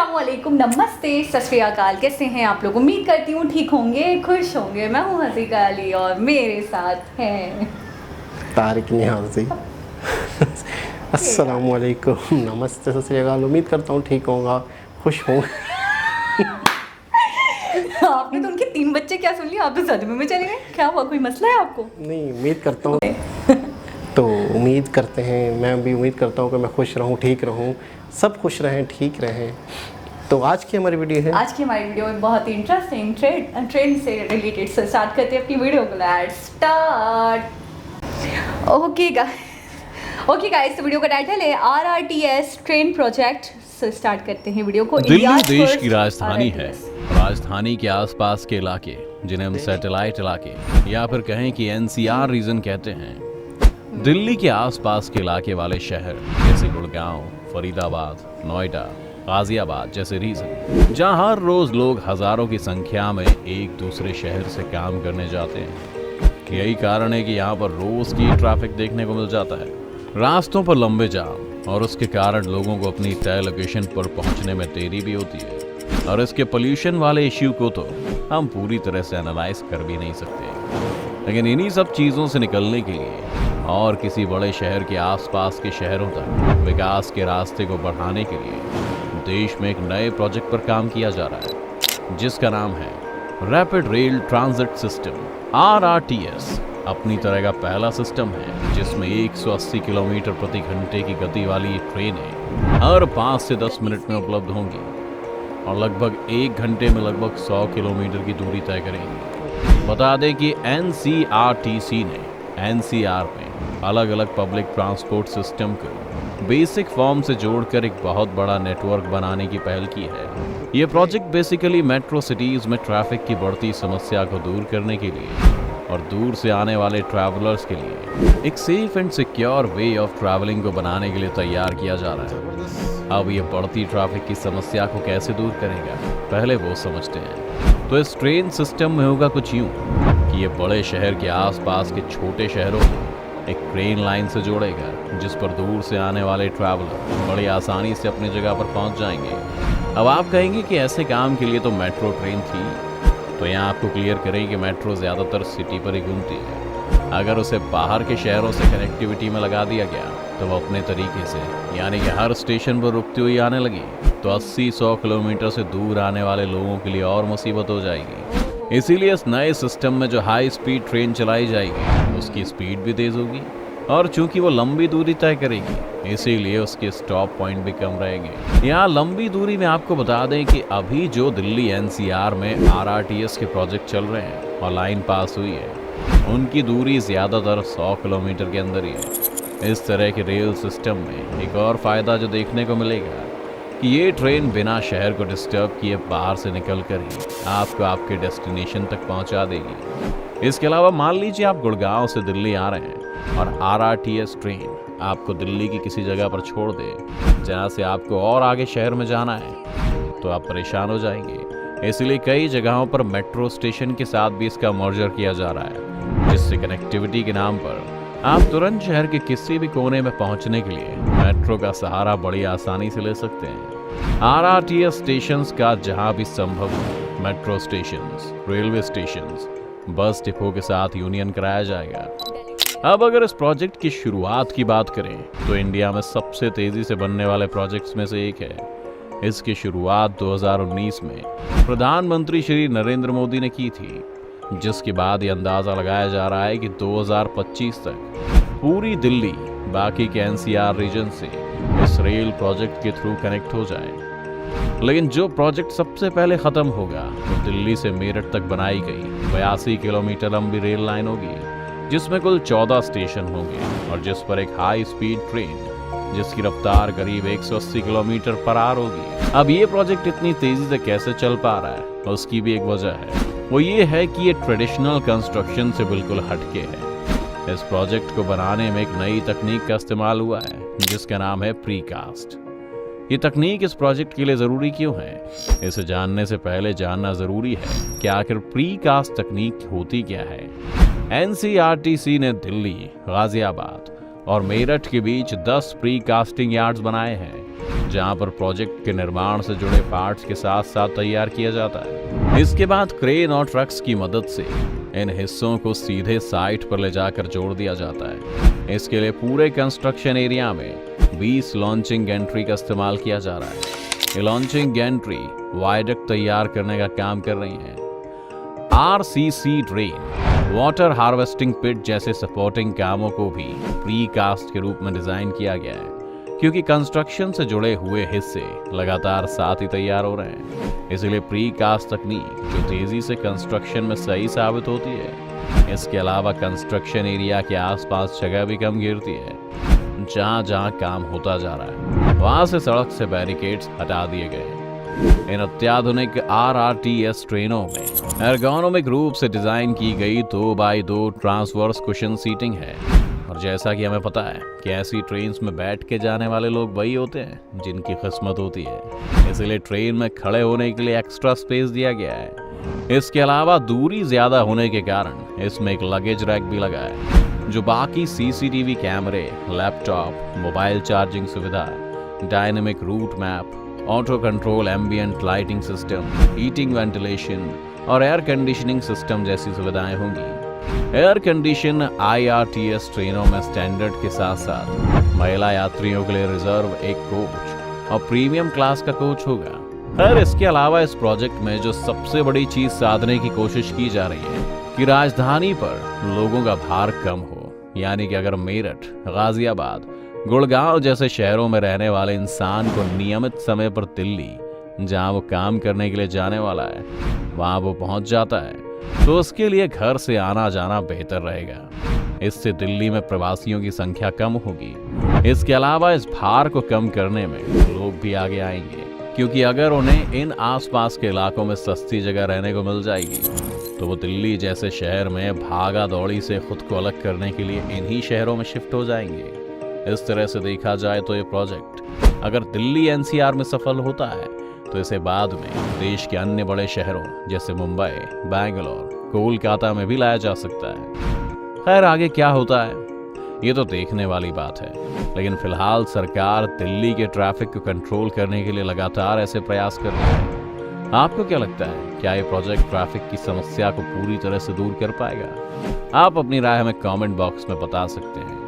अस्सलामुअलैकुम, नमस्ते, सत श्री अकाल। कैसे हैं आप लोग? उम्मीद करती हूँ ठीक होंगे, खुश होंगे। मैं हूँ हसीका अली और मेरे साथ हैं तारिक नियाज़ी। अस्सलामुअलैकुम, नमस्ते, सत श्री अकाल। उम्मीद करता हूँ ठीक होगा, खुश होंगे। आपने तो उनके 3 बच्चे क्या सुन लिया? आप तो सदमे में चले गए। क्या हुआ, कोई मसला है आपको? नहीं, उम्मीद करता हूँ तो उम्मीद करते हैं, मैं भी उम्मीद करता हूँ कि मैं खुश रहूँ, ठीक रहूँ, सब खुश रहें, ठीक रहें। तो आज की हमारी वीडियो है, आज की हमारी वीडियो में बहुत ही इंटरेस्टिंग ट्रेंड से रिलेटेड से स्टार्ट करते हैं अपनी वीडियो को। Let's start. ओके गाइस, तो वीडियो का टाइटल है RRTS ट्रेन प्रोजेक्ट। से स्टार्ट करते हैं वीडियो को। दिल्ली देश की राजधानी है। राजधानी के आसपास के इलाके, जिन्हें हम सैटेलाइट इलाके या फिर कहें कि NCR रीजन कहते हैं, दिल्ली के आसपास के इलाके वाले शहर जैसे गुड़गांव, फरीदाबाद, नोएडा, गाजियाबाद जैसे रीजन, जहां हर रोज लोग हजारों की संख्या में एक दूसरे शहर से काम करने जाते हैं। यही कारण है कि यहाँ पर रोज की ट्रैफिक देखने को मिल जाता है। रास्तों पर लंबे जाम और उसके कारण लोगों को अपनी तय लोकेशन पर पहुंचने में देरी भी होती है। और इसके पोल्यूशन वाले इश्यू को तो हम पूरी तरह से एनालाइज कर भी नहीं सकते। लेकिन इन्हीं सब चीज़ों से निकलने के लिए और किसी बड़े शहर के आसपास के शहरों तक विकास के रास्ते को बढ़ाने के लिए देश में एक नए प्रोजेक्ट पर काम किया जा रहा है, जिसका नाम है rapid rail transit system, RRTS। अपनी तरह का पहला सिस्टम है जिसमें 180 किलोमीटर प्रति घंटे की गति वाली ट्रेनें हर 5 से 10 मिनट में उपलब्ध होंगी और लगभग 1 घंटे में लगभग 100 किलोमीटर की दूरी तय करेंगी। बता दें कि NCRTC ने NCR में अलग अलग पब्लिक ट्रांसपोर्ट सिस्टम को बेसिक फॉर्म से जोड़कर एक बहुत बड़ा नेटवर्क बनाने की पहल की है। ये प्रोजेक्ट बेसिकली मेट्रो सिटीज में ट्रैफिक की बढ़ती समस्या को दूर करने के लिए और दूर से आने वाले ट्रैवलर्स के लिए एक safe and secure way of travelling को बनाने के लिए तैयार किया जा रहा है। अब ये बढ़ती ट्रैफिक की समस्या को कैसे दूर करेगा, पहले वो समझते हैं। तो इस ट्रेन सिस्टम में होगा कुछ यूं कि ये बड़े शहर के आसपास के छोटे शहरों को एक ट्रेन लाइन से जोड़ेगा, जिस पर दूर से आने वाले ट्रैवलर बड़ी आसानी से अपनी जगह पर पहुंच जाएंगे। अब आप कहेंगे कि ऐसे काम के लिए तो मेट्रो ट्रेन थी, तो यहाँ आपको क्लियर करें कि मेट्रो ज़्यादातर सिटी पर ही घूमती है। अगर उसे बाहर के शहरों से कनेक्टिविटी में लगा दिया गया तो वो अपने तरीके से, यानी कि हर स्टेशन पर रुकती हुई आने लगी, तो 80-100 किलोमीटर से दूर आने वाले लोगों के लिए और मुसीबत हो जाएगी। इसीलिए इस नए सिस्टम में जो हाई स्पीड ट्रेन चलाई जाएगी उसकी स्पीड भी तेज़ होगी और चूंकि वो लंबी दूरी तय करेगी इसीलिए उसके स्टॉप पॉइंट भी कम रहेंगे। यहाँ लंबी दूरी में आपको बता दें कि अभी जो दिल्ली NCR में RRTS के प्रोजेक्ट चल रहे हैं और लाइन पास हुई है, उनकी दूरी ज़्यादातर 100 किलोमीटर के अंदर ही है। इस तरह के रेल सिस्टम में एक और फ़ायदा जो देखने को मिलेगा कि ये ट्रेन बिना शहर को डिस्टर्ब किए बाहर से निकल कर ही आपको आपके डेस्टिनेशन तक पहुंचा देगी। इसके अलावा मान लीजिए आप गुड़गांव से दिल्ली आ रहे हैं और RRTS ट्रेन आपको दिल्ली की किसी जगह पर छोड़ दे जहां से आपको और आगे शहर में जाना है, तो आप परेशान हो जाएंगे। इसलिए कई जगहों पर मेट्रो स्टेशन के साथ भी इसका मर्जर किया जा रहा है, जिससे कनेक्टिविटी के नाम पर आप तुरंत शहर के किसी भी कोने में पहुंचने के लिए मेट्रो का सहारा बड़ी आसानी से ले सकते हैं। RRTS स्टेशंस का जहां भी संभव हो metro stations, railway stations, bus depot के साथ यूनियन कराया जाएगा। अब अगर इस प्रोजेक्ट की शुरुआत की बात करें तो इंडिया में सबसे तेजी से बनने वाले प्रोजेक्ट्स में से एक है। इसकी शुरुआत 2019 में प्रधानमंत्री श्री नरेंद्र मोदी ने की थी, जिसके बाद ये अंदाजा लगाया जा रहा है कि 2025 तक पूरी दिल्ली बाकी के NCR रीजन से इस रेल प्रोजेक्ट के थ्रू कनेक्ट हो जाए। लेकिन जो प्रोजेक्ट सबसे पहले खत्म होगा वो दिल्ली से मेरठ तक बनाई गई 82 किलोमीटर लंबी रेल लाइन होगी, जिसमें कुल 14 स्टेशन होंगे और जिस पर एक हाई स्पीड ट्रेन जिसकी रफ्तार करीब 180 किलोमीटर पर आवर होगी। अब ये प्रोजेक्ट इतनी तेजी से कैसे चल पा रहा है, उसकी भी एक वजह है। वो ये है कि ये ट्रेडिशनल कंस्ट्रक्शन से बिल्कुल हटके है। इस प्रोजेक्ट को बनाने में एक नई तकनीक का इस्तेमाल हुआ है, जिसका नाम है प्रीकास्ट। ये तकनीक इस प्रोजेक्ट के लिए ज़रूरी क्यों है, इसे जानने से पहले जानना ज़रूरी है कि आखिर प्रीकास्ट तकनीक होती क्या है। NCRTC ने दिल्ली, गाजियाबाद और मेरठ के बीच 10 प्री कास्टिंग यार्ड्स बनाए हैं, जहां पर प्रोजेक्ट के निर्माण से जुड़े पार्ट्स के साथ साथ तैयार किया जाता है। इसके बाद क्रेन और ट्रक्स की मदद से इन हिस्सों को सीधे साइट पर ले जाकर जोड़ दिया जाता है। इसके लिए पूरे कंस्ट्रक्शन एरिया में 20 लॉन्चिंग गैंट्री का इस्तेमाल किया जा रहा है। ये लॉन्चिंग गैंट्री वायडक्ट तैयार करने का काम कर रही हैं। आरसीसी ड्रेन, वाटर हार्वेस्टिंग पिट जैसे सपोर्टिंग कामों को भी प्री कास्ट के रूप में डिजाइन किया गया है, क्योंकि कंस्ट्रक्शन से जुड़े हुए हिस्से लगातार साथ ही तैयार हो रहे हैं। इसलिए प्री कास्ट तकनीक जो तेजी से कंस्ट्रक्शन में सही साबित होती है। इसके अलावा कंस्ट्रक्शन एरिया के आसपास जगह भी कम गिरती है। जहां जहां काम होता जा रहा है वहां से सड़क से बैरिकेड्स हटा दिए गए। इन अत्याधुनिक RRTS ट्रेनों में एर्गोनोमिक रूप से डिजाइन की गई 2x2 ट्रांसवर्स कुशन सीटिंग है। और जैसा कि हमें पता है कि ऐसी ट्रेन्स में बैठ के जाने वाले लोग वही होते हैं जिनकी किस्मत होती है। इसलिए ट्रेन में खड़े होने के लिए एक्स्ट्रा स्पेस दिया गया है। इसके अलावा दूरी ज्यादा होने के कारण इसमें एक लगेज रैक भी लगा है, जो बाकी CCTV कैमरे, लैपटॉप, मोबाइल चार्जिंग सुविधा, dynamic route map, auto control ambient lighting system, heating, ventilation और एयर कंडीशनिंग सिस्टम जैसी सुविधाएं होंगी। एयर कंडीशन IRTS ट्रेनों में स्टैंडर्ड के साथ साथ महिला यात्रियों के लिए रिजर्व एक कोच और प्रीमियम क्लास का कोच होगा। खैर, इसके अलावा इस प्रोजेक्ट में जो सबसे बड़ी चीज साधने की कोशिश की जा रही है कि राजधानी पर लोगों का भार कम हो। यानी कि अगर मेरठ, गाजियाबाद, गुड़गांव जैसे शहरों में रहने वाले इंसान को नियमित समय पर दिल्ली, जहां वो काम करने के लिए जाने वाला है, वहां वो पहुंच जाता है, तो उसके लिए घर से आना जाना बेहतर रहेगा। इससे दिल्ली में प्रवासियों की संख्या कम होगी। इसके अलावा इस भार को कम करने में लोग भी आगे आएंगे, क्योंकि अगर उन्हें इन आसपास के इलाकों में सस्ती जगह रहने को मिल जाएगी तो वो दिल्ली जैसे शहर में भागा दौड़ी से खुद को अलग करने के लिए इन्हीं शहरों में शिफ्ट हो जाएंगे। इस तरह से देखा जाए तो ये प्रोजेक्ट अगर दिल्ली NCR में सफल होता है तो इसे बाद में देश के अन्य बड़े शहरों जैसे मुंबई, बैंगलोर, कोलकाता में भी लाया जा सकता है। खैर, आगे क्या होता है ये तो देखने वाली बात है, लेकिन फिलहाल सरकार दिल्ली के ट्रैफिक को कंट्रोल करने के लिए लगातार ऐसे प्रयास कर रही है। आपको क्या लगता है, क्या ये प्रोजेक्ट ट्रैफिक की समस्या को पूरी तरह से दूर कर पाएगा? आप अपनी राय हमें कमेंट बॉक्स में बता सकते हैं।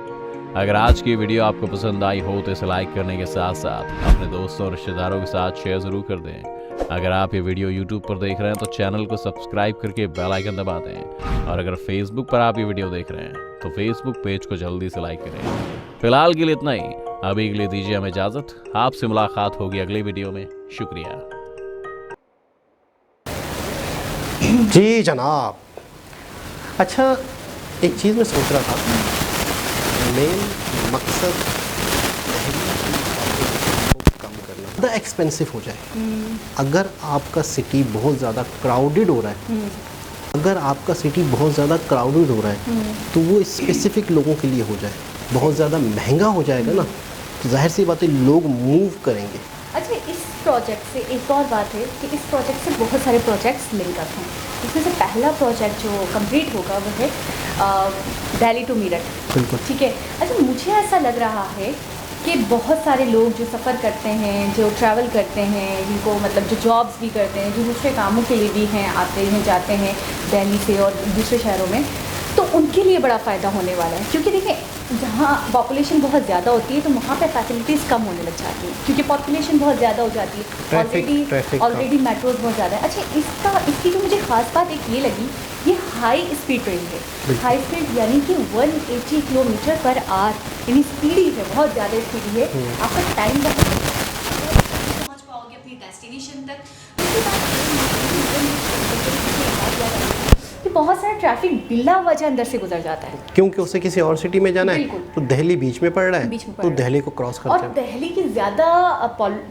अगर आज की वीडियो आपको पसंद आई हो तो इसे लाइक करने के साथ साथ अपने दोस्तों और रिश्तेदारों के साथ शेयर जरूर कर दें। अगर आप ये वीडियो YouTube पर देख रहे हैं तो चैनल को सब्सक्राइब करके बेल आइकन दबा दें। और अगर Facebook पर आप ये वीडियो देख रहे हैं तो Facebook पेज को जल्दी से लाइक करें। फिलहाल के लिए इतना ही। अभी के लिए दीजिए हमें इजाजत। आपसे मुलाकात होगी अगली वीडियो में। शुक्रिया। जी जनाब। अच्छा, एक चीज़ मैं सोच रहा था, मेन मकसद कम करना, ज़्यादा एक्सपेंसिव हो जाए। अगर आपका सिटी बहुत ज़्यादा क्राउडेड हो रहा है, अगर आपका सिटी बहुत ज़्यादा क्राउडेड हो रहा है तो वो स्पेसिफिक लोगों के लिए हो जाए। बहुत ज़्यादा महंगा हो जाएगा ना, तो जाहिर सी बात है लोग मूव करेंगे। अच्छा, इस प्रोजेक्ट से एक और बात है कि इस प्रोजेक्ट से बहुत सारे प्रोजेक्ट्स लिंकअप हैं। इसमें से पहला प्रोजेक्ट जो कंप्लीट होगा वो है दिल्ली टू मेरठ। बिल्कुल ठीक है। अच्छा, मुझे ऐसा लग रहा है कि बहुत सारे लोग जो सफ़र करते हैं, जो ट्रैवल करते हैं, जिनको मतलब जो जॉब्स भी करते हैं, जो दूसरे कामों के लिए भी हैं, आते हैं जाते हैं दिल्ली से और दूसरे शहरों में, तो उनके लिए बड़ा फ़ायदा होने वाला है। क्योंकि देखिए, जहाँ पॉपुलेशन बहुत ज़्यादा होती है तो वहाँ पे फैसिलिटीज़ कम होने लग जाती है, क्योंकि पॉपुलेशन बहुत ज़्यादा हो जाती है। ऑलरेडी मेट्रोज बहुत ज़्यादा है। अच्छा, इसकी जो मुझे ख़ास बात एक ये लगी, ये हाई स्पीड ट्रेन है। हाई स्पीड यानी कि 180 किलोमीटर पर आवर, यानी स्पीडी है, बहुत ज़्यादा स्पीडी है। आपका टाइम पहुँच पाओगे अपनी डेस्टिनेशन तक। कि बहुत सारा ट्रैफिक बिला वजह अंदर से गुजर जाता है, क्योंकि उसे किसी और सिटी में जाना है तो दिल्ली बीच में पड़ रहा है, तो दिल्ली को क्रॉस करते हैं। और दिल्ली की ज़्यादा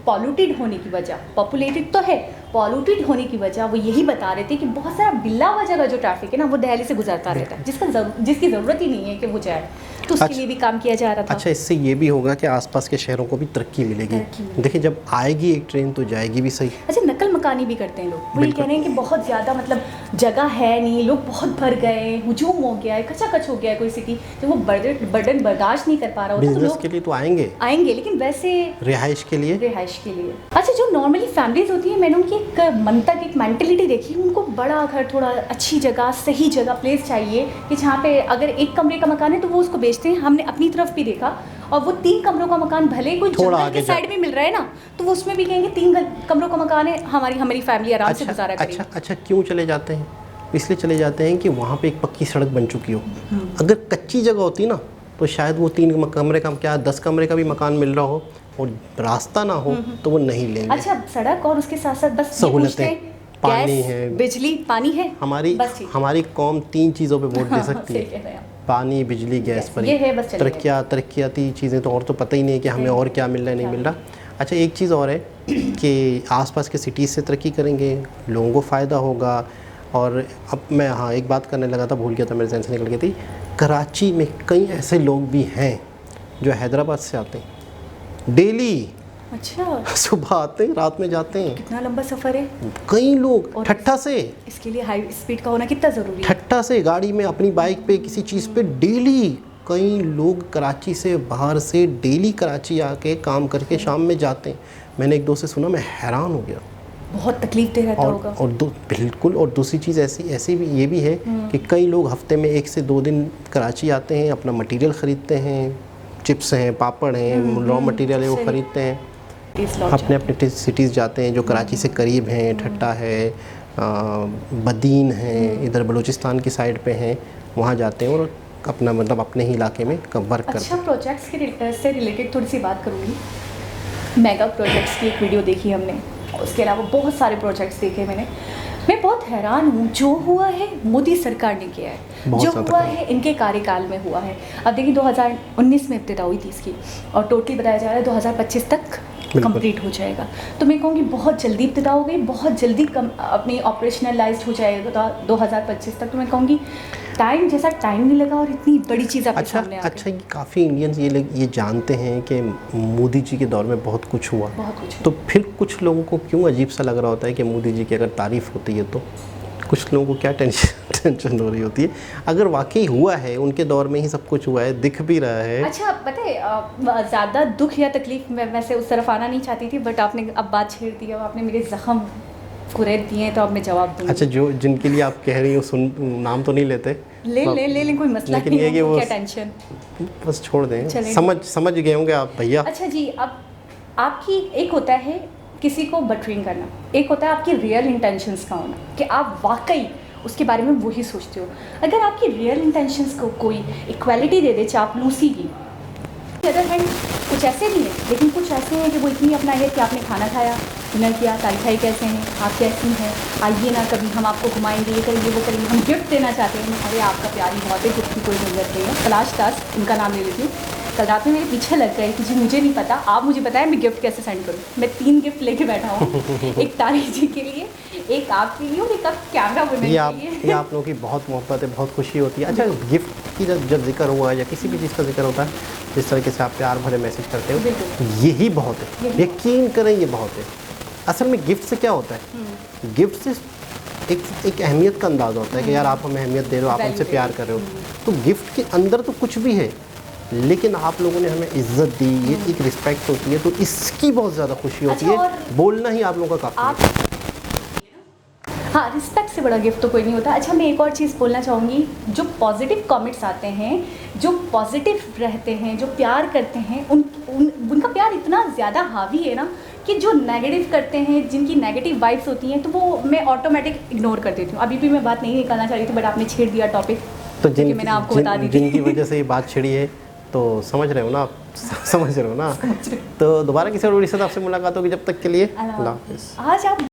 पॉल्यूटेड होने की वजह, पॉपुलेटेड तो है, पॉल्यूटेड होने की वजह वो यही बता रहे थे कि बहुत सारा बिला वजह का जो ट्रैफिक है ना वो दिल्ली से गुजरता रहता है, जिसकी ज़रूरत ही नहीं है कि वो जाए, तो उसके लिए भी काम किया जा रहा था। अच्छा, इससे ये भी होगा कि आसपास के शहरों को भी तरक्की मिलेगी। देखिए, जब आएगी एक ट्रेन तो जाएगी भी सही। अच्छा, नकल मकानी भी करते हैं लोग, वो ये कह रहे हैं कि बहुत ज़्यादा मतलब जगह है नहीं, लोग बहुत भर गए, हुजूम हो गया है, कचाकच हो गया है कोई सिटी, जब वो बर्डन बर्दाश्त नहीं कर पा रहा होता तो बिजनेस लोग के लिए तो आएंगे, लेकिन वैसे रिहाइश के लिए। अच्छा, जो नॉर्मली फैमिलीज होती है, मैंने उनकी एक मंतक, एक मेंटलिटी देखी, उनको बड़ा घर, थोड़ा अच्छी जगह, सही जगह, प्लेस चाहिए कि जहाँ पे अगर एक कमरे का मकान है तो वो उसको बेचते हैं। हमने अपनी तरफ भी देखा, और वो 3 कमरों का मकान भले कोई थोड़ा जंगल आगे के साइड में मिल रहा है ना, तो वो उसमें भी कहेंगे 3 कमरों का मकान है, हमारी फैमिली आराम से गुजारा करेगी। अच्छा, क्यों चले जाते हैं? इसलिए चले जाते हैं कि वहाँ पे एक पक्की सड़क बन चुकी हो। अगर कच्ची जगह होती ना तो शायद वो 3 कमरे का क्या 10 कमरे का भी मकान मिल रहा हो और रास्ता ना हो तो वो नहीं लेंगे। अच्छा, सड़क और उसके साथ साथ बस सहूलतें, पानी है, बिजली, पानी है, हमारी कौम 3 चीज़ों पे वोट दे सकती है, पानी, बिजली, गैस पर। ये है बस। तरक्याती चीज़ें तो और तो पता ही नहीं है कि हमें और क्या मिल रहा है, नहीं मिल रहा। अच्छा, एक चीज़ और है कि आसपास के सिटीज़ से तरक्की करेंगे, लोगों को फ़ायदा होगा। और अब मैं एक बात करने लगा था, भूल गया था, मेरे ज़हन से निकल गई थी। कराची में कई ऐसे लोग भी हैं जो हैदराबाद से आते हैं डेली। अच्छा, सुबह आते हैं, रात में जाते हैं। कितना लंबा सफ़र है। कई लोग ठट्ठा से, इसके लिए हाई स्पीड का होना कितना ज़रूरी है। ठट्ठा से गाड़ी में, अपनी बाइक पे, किसी चीज़ पे डेली कई लोग कराची से, बाहर से डेली कराची आके काम करके शाम में जाते हैं। मैंने 1-2 से सुना, मैं हैरान हो गया। बहुत तकलीफ दे रहता होगा। बिल्कुल। और दूसरी चीज़ ऐसी भी ये भी है कि कई लोग हफ्ते में 1 से 2 दिन कराची आते हैं, अपना मटेरियल ख़रीदते हैं, चिप्स हैं, पापड़ हैं, रॉ मटेरियल है वो ख़रीदते हैं, अपने सिटीज़ जाते हैं जो कराची से करीब हैं। ठट्टा है, बदीन है, इधर बलूचिस्तान की साइड पे हैं, वहाँ जाते हैं और अपना मतलब अपने ही इलाके में वर्क करते हैं। अच्छा, प्रोजेक्ट्स के से रिलेटेड थोड़ी सी बात करूँगी। मेगा प्रोजेक्ट्स की एक वीडियो देखी हमने, उसके अलावा बहुत सारे प्रोजेक्ट्स देखे मैंने। मैं बहुत हैरान हूँ, जो हुआ है मोदी सरकार ने किया है, जो हुआ है इनके कार्यकाल में हुआ है। अब देखिए 2019 में इब्तिदा हुई थी इसकी, और टोटली बताया जा रहा है 2025 तक कंप्लीट हो जाएगा। तो मैं कहूँगी बहुत जल्दी इब्तिदा हो गई, बहुत जल्दी अपनी ऑपरेशनलाइज्ड हो जाएगा 2025 तक। तो मैं कहूँगी टाइम जैसा टाइम नहीं लगा और इतनी बड़ी चीज़ आपके सामने आ गई। अच्छा, काफ़ी इंडियंस ये जानते हैं कि मोदी जी के दौर में बहुत कुछ हुआ, तो फिर कुछ लोगों को क्यों अजीब सा लग रहा होता है कि मोदी जी की अगर तारीफ़ होती है तो कुछ लोगों को क्या टेंशन हो रही होती है? अगर वाकई हुआ है, उनके दौर में ही सब कुछ हुआ है, दिख भी रहा है। अच्छा, पता है, ज़्यादा दुख या तकलीफ मैं वैसे उस तरफ आना नहीं चाहती थी, बट आपने अब बात छेड़ दी, अब आपने मेरे ज़ख्म कुरेद दिए हैं, तो अब मैं जवाब दूँगी। अच्छा, जिनके लिए आप कह रही हो, नाम तो नहीं लेते? ले कोई मसला नहीं है, वो क्या टेंशन, बस छोड़ दें, समझ गए होंगे आप भैया। अच्छा जी, अब आपकी एक होता है किसी को बटरिंग करना, एक होता है आपकी रियल इंटेंशंस का होना, कि आप वाकई उसके बारे में वही सोचते हो। अगर आपकी रियल इंटेंशंस को कोई इक्वालिटी दे दे चापलूसी की, अदर हैंड कुछ ऐसे नहीं है, लेकिन कुछ ऐसे हैं कि वो इतनी अपना है कि आपने खाना खाया, डिनर किया, तारीखाई कैसे हैं, आप कैसी हैं, आइए ना कभी हम आपको घुमाएंगे, ये करेंगे, वो करेंगे, हम गिफ्ट देना चाहते हैं। अरे आपका प्यार ही बहुत है, गिफ्ट की कोई ज़रूरत नहीं है। कैलाश दास, उनका नाम ले लेती हूँ, कल रात में मेरे पीछे लग गए कि जी मुझे नहीं पता, आप मुझे बताएं मैं गिफ्ट कैसे सेंड करूँ। मैं 3 गिफ्ट लेके बैठा हूँ, एक तारीख जी के लिए, एक आपके लिए और एक आप कैमरा वुमेन के लिए। ये आप लोगों की बहुत मोहब्बत है, बहुत खुशी होती है। अच्छा, गिफ्ट की जब जिक्र हुआ या किसी भी चीज़ का जिक्र होता है, जिस तरीके से आप प्यार भरे मैसेज करते हो, यही बहुत है, यकीन करें ये बहुत है। असल में गिफ्ट से क्या होता है, गिफ्ट से एक अहमियत का अंदाज़ा होता है कि यार आप हमें अहमियत दे रहे हो, आप हमसे प्यार कर रहे हो। तो गिफ्ट के अंदर तो कुछ भी है, लेकिन आप लोगों ने हमें इज्जत दी, ये एक रिस्पेक्ट होती है, तो इसकी बहुत ज़्यादा खुशी होती है। बोलना ही आप लोगों का काफ़ी है। हाँ, रिस्पेक्ट से बड़ा गिफ्ट तो कोई नहीं होता। अच्छा, मैं एक और चीज़ बोलना चाहूँगी, जो पॉजिटिव कमेंट्स आते हैं, जो पॉजिटिव रहते हैं, जो प्यार करते हैं, उनका प्यार इतना ज़्यादा हावी है ना कि जो नेगेटिव करते हैं, जिनकी नेगेटिव वाइब्स होती हैं, तो वो मैं ऑटोमेटिक इग्नोर कर देती हूँ। अभी भी मैं बात नहीं निकालना चाह रही थी, बट आपने छेड़ दिया टॉपिक, तो मैंने आपको बता दी थी। जिनकी वजह से ये बात छिड़ी है, तो समझ रहे हो ना आप, समझ रहे हो ना। तो दोबारा किसी और वीडियो से आपसे मुलाकात होगी, जब तक के लिए अल्लाह हाफ़िज़। आज आप